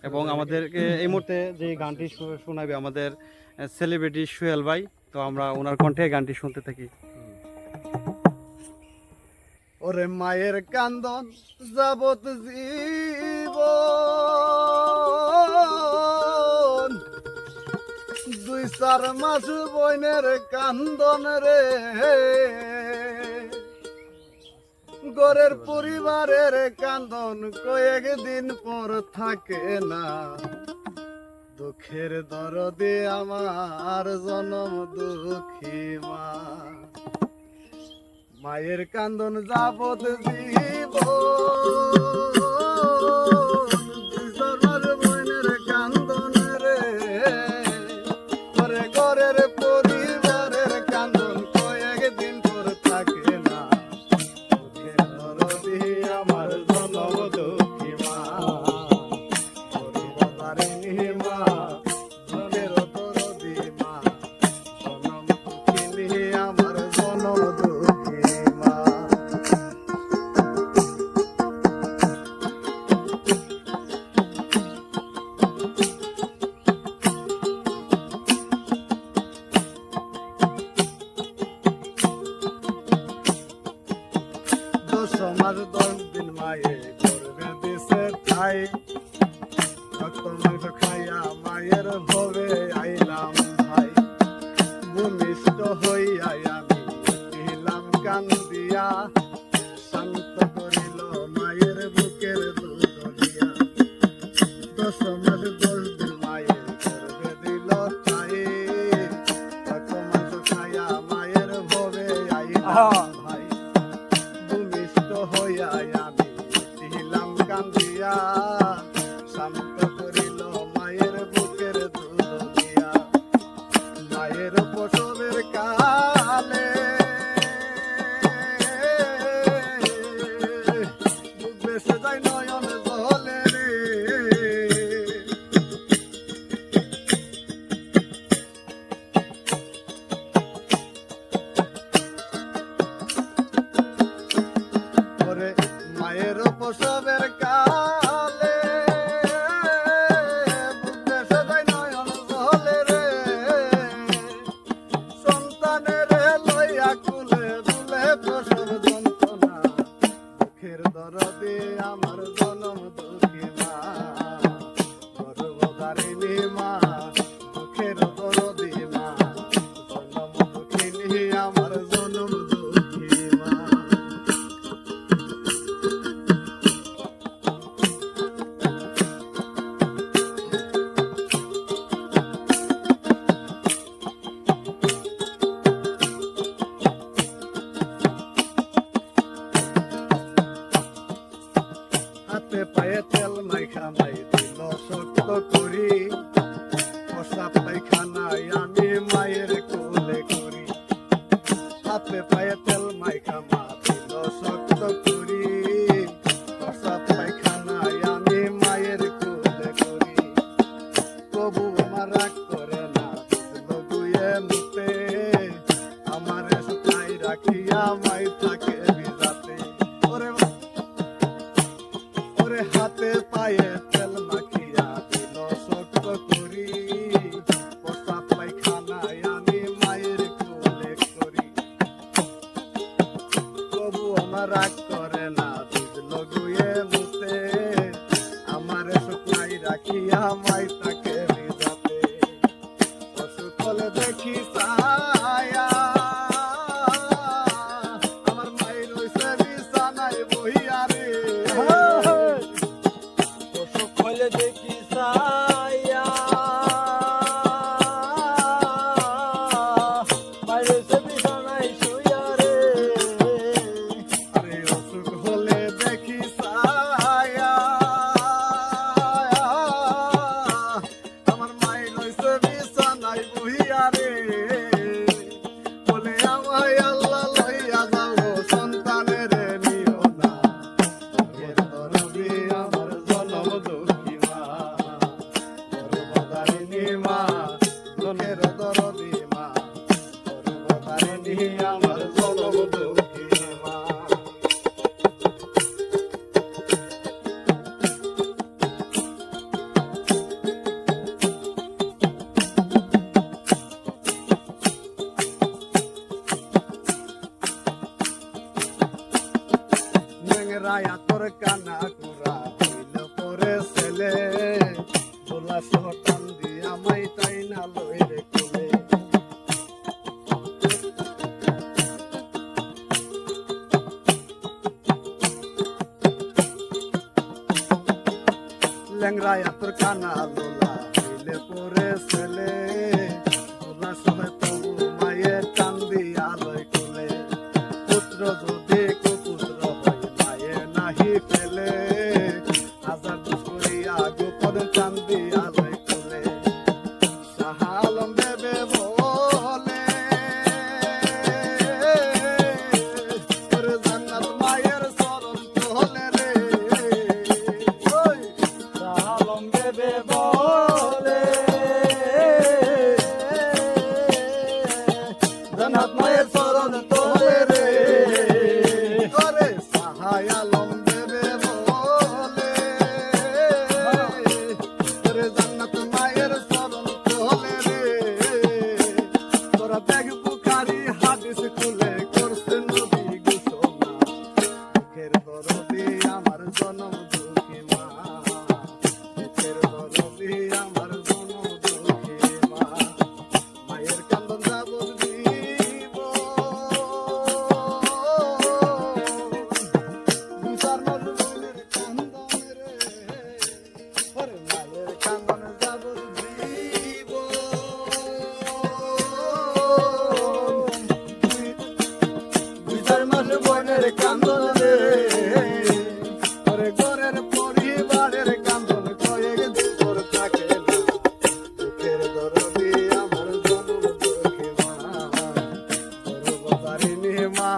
এবং আমাদেরকে এই মুহূর্তে যে গানটি শোনাবে আমাদের সেলিব্রিটি সোহেল ভাই, তো আমরা ওনার কণ্ঠে গানটি শুনতে থাকি। ওরে মায়ের কান্দন যাবত জীবন, 2-4 মাস বইনের কান্দন রে, গরের পরিবারের কান্দন কয়েকদিন পর থাকে না, দুঃখের দরদে আমার জনম দুঃখী মা। মায়ের কান্দন যাবত জীবন, মনের কান্দন রে, ঘরে ঘরের পরিবারের কান্দন কয়েকদিন পর থাকে না, দুঃখের দরদে আমার জনম দুঃখী মা। গরিবতারিণী মা, দুঃখের দরদে মা, জনম দুঃখিনী আমার জনম দুঃখী মা। সমাজ 10 দিন মায়ে করবে দিছে ঠাই, রক্ত মাংস খাইয়া মায়ের ভবে আইলাম ভাই, ভূমিষ্ঠ হইয়া আমি দিলাম কান্দিয়া, শান্ত করিল মায়ের বুকের দুধ দিয়া। 10 মাস 10 দিন মায়ে করবে দিল ঠাই, রক্ত মাংস খাইয়া মায়ের ভবে আইলাম ভাই, ভূমিষ্ঠ হইয়া আমি দিলাম কান্দিয়া, শান্ত করিল মায়ের বুকের দুধ দিয়া। মায়ের প্রসবের কালে বেসে যায় নয়ন জলে রে, ওরে মায়ের প্রসবের কালে বেসে যায় নয়ন জলে রে, সন্তানের লইয়া কুলে দুলে প্রসব যন্ত্রণা, দুঃখের দরদে আমার জনম দুঃখী মা। গর্ভধারিণী মা, দুঃখের দরদে মা, জনম দুঃখিনী আমার জনম দুঃখী মা। হাতে পায়ে তেল মাইখা মাই দিল শক্ত করি, প্রসাব পায়খানায় আমি মায়ের কোলে করি। হাতে পায়ে তেল মাইখা মা দিল শক্ত করি, প্রসাব পায়খানায় আমি মায়ের কোলে করি। তবু আমার রাগ করে না, লগুয়ে মুতে আমার শুকাই রাখিয়া মাই থাকে ভিজাতে। ওরে ওরে হাতে পায়ে তেল মাখিয়া দিল শক্ত করি, প্রসাব পায়খানায় আমি মায়ের কোলে করি। তবু আমার রাগ করে না, দুধ লগুয়ে মুতে আমার শুকাই রাখিয়া মাই তাকে ভিজাতে। অসুখ হলে দেখি ছায়া, আমার মায়ের রইছে বিছানায় বহিয়া রে, অসুখ হলে দেখি ছায়া, বাইরে সে বিছানায় শুইয়া রে। আরে অসুখ হলে দেখি ছায়া, আমার মায়ের রইছে বিছানায় বহিয়া রে, বলে আমায় আল্লাহ লইয়া যাও সন্তানের নিও না, এর দরদে আমার জনম দুঃখী মা। সহ টান দিয়ে আমায় তাই না লই রে কোলে ল্যাংরায় তোর কানা লোলা হইলে পরে ছেলে তোলা সময় তবু মায়ের টান দিয়া লই কোলে পুত্র যদি কুপুত্র হয় মায়ে নাহি ফেলে হাজার দুষ করিয়া গোপন টান দিয়া লই কোলে সাহালম দেবে বলে তোর জান্নাত মায়ের চরণ তোলে রে ওই সাহালম দেবে বলে জান্নাত মায়ের চরণ তোলে রে করে সাহায় আলম দেবে বলে তোরে জান্নাত মায়ের চরণ তোলে রে তোরা দেখ বুখারী হাদিস খুলে করছে নবী ঘোষণা দুঃখের দরদে আমার জনম দুঃখী মা দুঃখের দরদে আমার জনম দুঃখী মা মায়ের কান্দন যাব দিব বিচার মজবুরের কান্দন রে ওরে মায়ের কান্দন যাব দিব বিচার মাস বোনের কান্দন রে ওরে ঘরের পরিবারের কান্দন কয়েক দিন তোর থাকে না দুঃখের দরদি আমার জনম দুঃখী মা তোর বাড়িনি মা